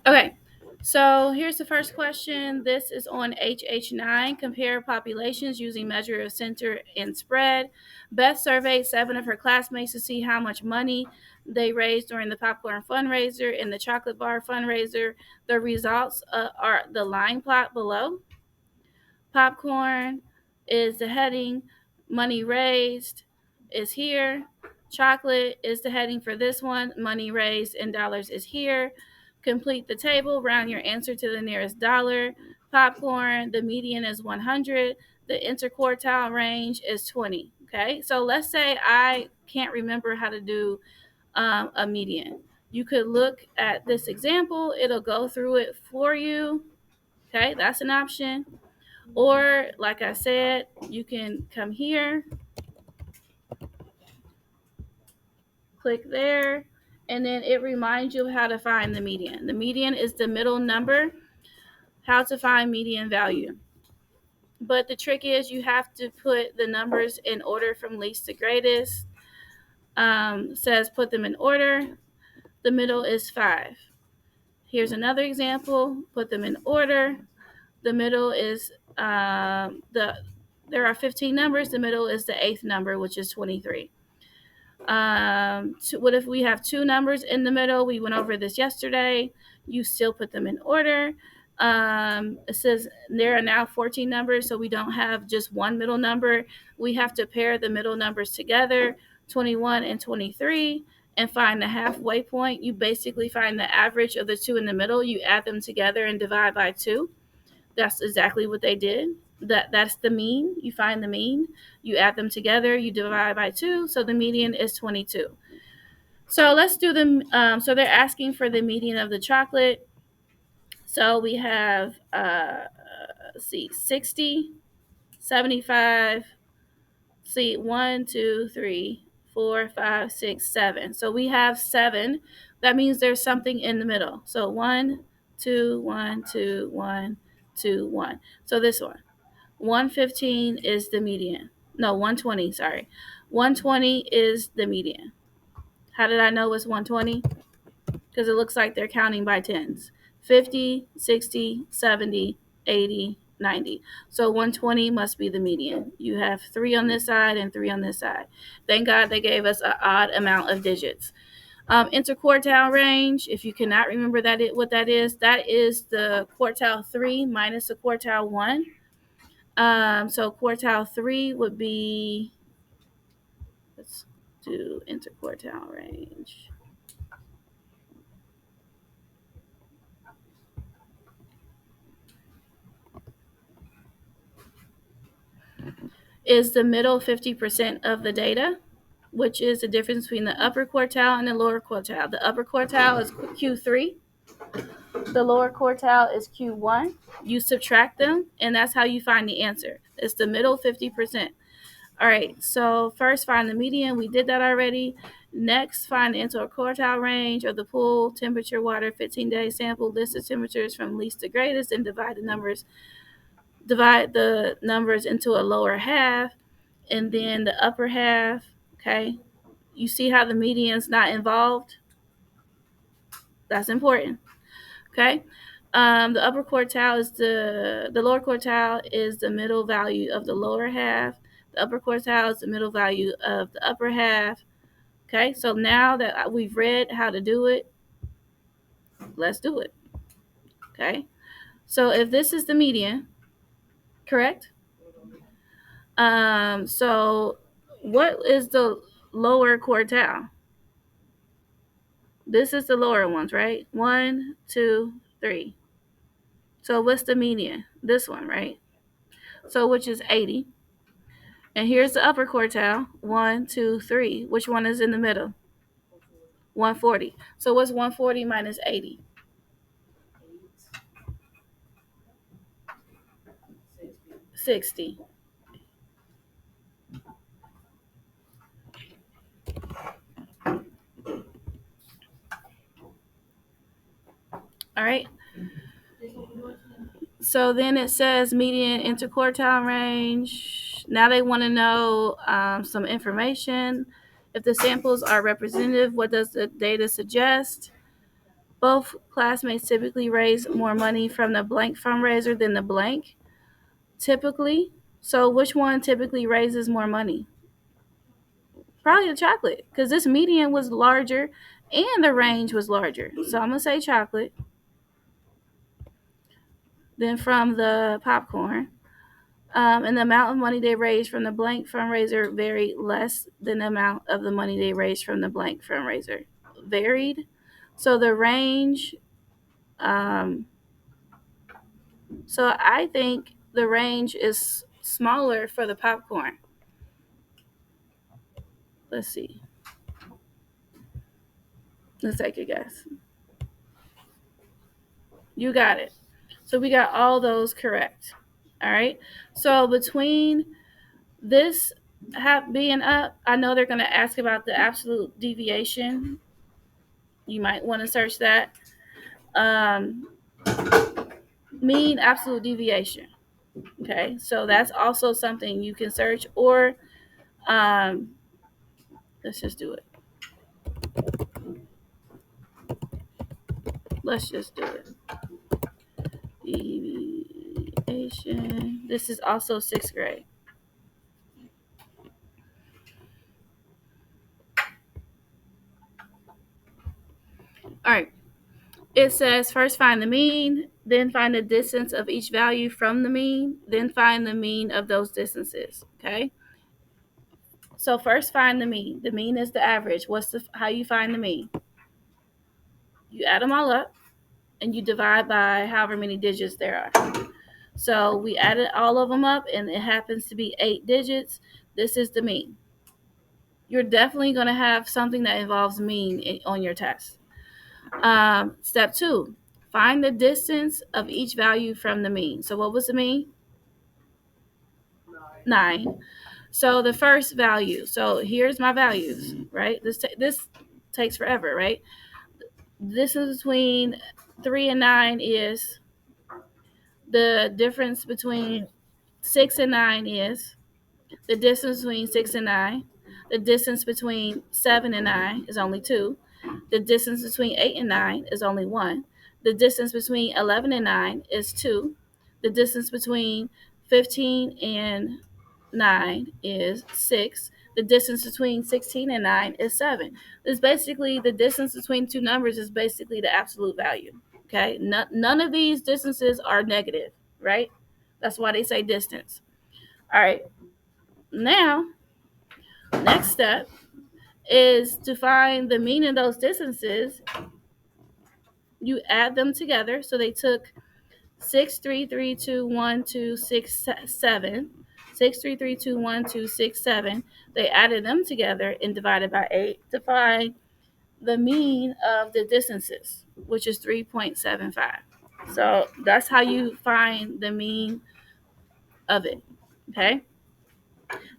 Okay, so here's the first question. This is on HH9. Compare populations using measure of center and spread. Beth surveyed 7 of her classmates to see how much money they raised during the popcorn fundraiser and the chocolate bar fundraiser. The results are the line plot below. Popcorn is the heading. Money raised is here. Chocolate is the heading for this one. Money raised in dollars is here. Complete the table. Round your answer to the nearest dollar. Popcorn, the median is 100. The interquartile range is 20. Okay, so let's say I can't remember how to do a median. You could look at this example, it'll go through it for you. Okay, that's an option. Or, like I said, you can come here, click there, and then it reminds you how to find the median. The median is the middle number, how to find median value. But the trick is you have to put the numbers in order from least to greatest. Says put them in order. The middle is 5. Here's another example. Put them in order. The middle is there are 15 numbers. The middle is the eighth number, which is 23. What if we have 2 numbers in the middle? We went over this yesterday. You still put them in order. It says there are now 14 numbers, so we don't have just one middle number. We have to pair the middle numbers together, 21 and 23, and find the halfway point. You basically find the average of the 2 in the middle. You add them together and divide by 2. That's exactly what they did. That's the mean. You find the mean, you add them together, you divide by 2, so the median is 22. So let's do the so they're asking for the median of the chocolate. So we have let's see, 60, 75. See, 1, 2, 3, 4, 5, 6, 7. So we have 7. That means there's something in the middle. So 1, 2, 1, 2, 1, 2, 1. So this one. 115 is the median. No, 120, sorry. 120 is the median. How did I know it's 120? Because it looks like they're counting by tens. 50, 60, 70, 80, 90. So 120 must be the median. You have 3 on this side and 3 on this side. Thank God they gave us an odd amount of digits. Interquartile range, if you cannot remember what that is the quartile 3 minus the quartile 1. So quartile 3 would be, let's do interquartile range. Is the middle 50% of the data, which is the difference between the upper quartile and the lower quartile. The upper quartile is Q3. The lower quartile is Q1. You subtract them, and that's how you find the answer. It's the middle 50%. All right, so first find the median. We did that already. Next, find the interquartile range of the pool, temperature, water, 15-day sample, list of temperatures from least to greatest, and divide the numbers into a lower half and then the upper half. Okay, you see how the median's not involved? That's important. Okay. The upper quartile is the lower quartile is the middle value of the lower half. The upper quartile is the middle value of the upper half. Okay, so now that we've read how to do it, let's do it. Okay, so if this is the median, correct? So what is the lower quartile? This is the lower ones, right? 1, 2, 3. So what's the median? This one, right? So which is 80. And here's the upper quartile. 1, 2, 3. Which one is in the middle? 140. So what's 140 minus 80? 60. All right. So then it says median interquartile range. Now they want to know some information. If the samples are representative, what does the data suggest? Both classmates typically raise more money from the blank fundraiser than the blank, typically. So which one typically raises more money? Probably the chocolate, because this median was larger and the range was larger. So I'm going to say chocolate. Then from the popcorn. And the amount of money they raised from the blank fundraiser varied less than the amount of the money they raised from the blank fundraiser. Varied. So the range, so I think the range is smaller for the popcorn. Let's see. Let's take a guess. You got it. So we got all those correct. All right. So between this being up, I know they're going to ask about the absolute deviation. You might want to search that. Um, mean absolute deviation. Okay. So that's also something you can search, or um, let's just do it. Let's just do it. Deviation. This is also sixth grade. All right. It says first find the mean, then find the distance of each value from the mean, then find the mean of those distances. Okay. So first find the mean. The mean is the average. How you find the mean? You add them all up and you divide by however many digits there are. So we added all of them up and it happens to be 8 digits. This is the mean. You're definitely going to have something that involves mean on your test. Step 2, find the distance of each value from the mean. So what was the mean? 9. So the first value. So here's my values, right? This takes forever, right? This is between 3 and 9 is the difference between 6 and 9 is the distance between 6 and 9. The distance between 7 and 9 is only 2. The distance between 8 and 9 is only 1. The distance between 11 and 9 is 2. The distance between 15 and 9 is 6. The distance between 16 and 9 is 7. It's basically the distance between two numbers is basically the absolute value. Okay? None of these distances are negative, right? That's why they say distance. All right. Now, next step is to find the mean of those distances. You add them together. So they took 6, 3, 3, 2, 1, 2, 6, 7. 6, 3, 3, 2, 1, 2, 6, 7. They added them together and divided by 8 to find the mean of the distances, which is 3.75. So that's how you find the mean of it. Okay.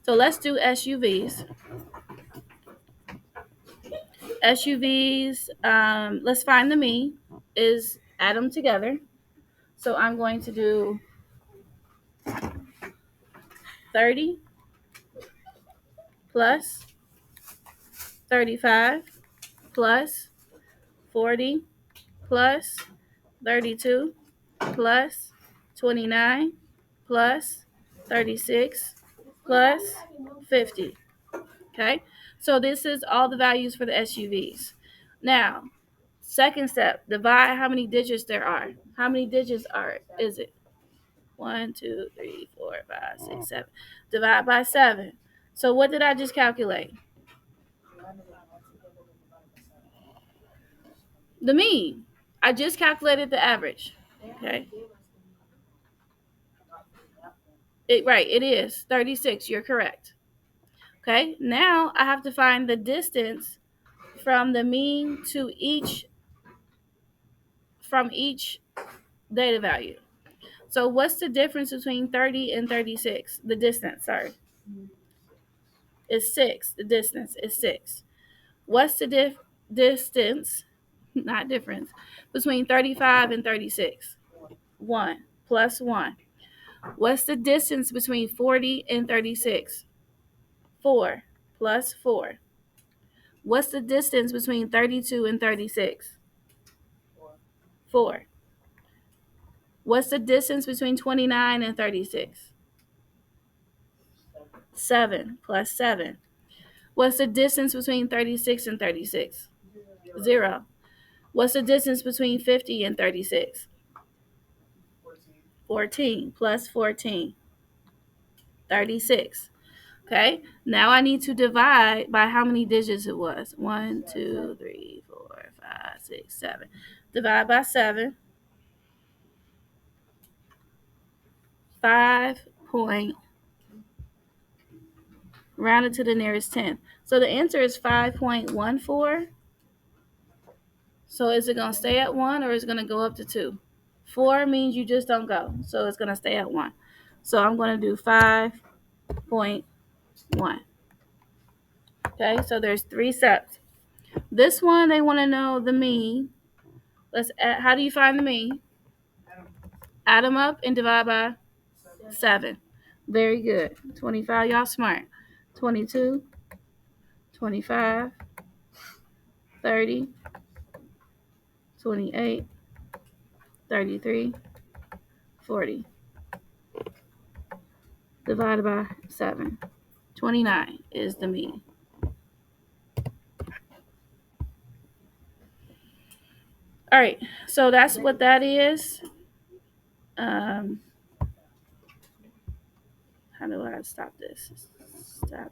So let's do SUVs. SUVs, let's find the mean, is add them together. So I'm going to do 30 plus 35 plus 40 plus 32 plus 29 plus 36 plus 50. Okay, so this is all the values for the SUVs. Now, second step, divide how many digits there are. How many digits is it? 1, 2, 3, 4, 5, 6, 7. Divide by 7. So what did I just calculate? The mean. I just calculated the average. Okay. Right, it is 36. You're correct. Okay. Now I have to find the distance from the mean to each data value. So what's the difference between 30 and 36? The distance, sorry. Is 6. The distance is 6. What's the distance, not difference, between 35 and 36? 1 plus 1. What's the distance between 40 and 36? 4 plus 4. What's the distance between 32 and 36? 4. What's the distance between 29 and 36? 7 plus 7. What's the distance between 36 and 36? 0. What's the distance between 50 and 36? 14 plus 14. 36. Okay, now I need to divide by how many digits it was. 1, 2, 3, 4, 5, 6, 7. Divide by 7. 5 point, rounded to the nearest 10. So the answer is 5.14. So is it going to stay at 1 or is it going to go up to 2? 4 means you just don't go. So it's going to stay at 1. So I'm going to do 5.1. Okay, so there's 3 steps. This one, they want to know the mean. Let's add, how do you find the mean? Add them up and divide by 7. Very good. 25, y'all smart. 22, 25, 30, 28, 33, 40. Divided by 7. 29 is the mean. All right, so that's what that is. How do I stop this? Stop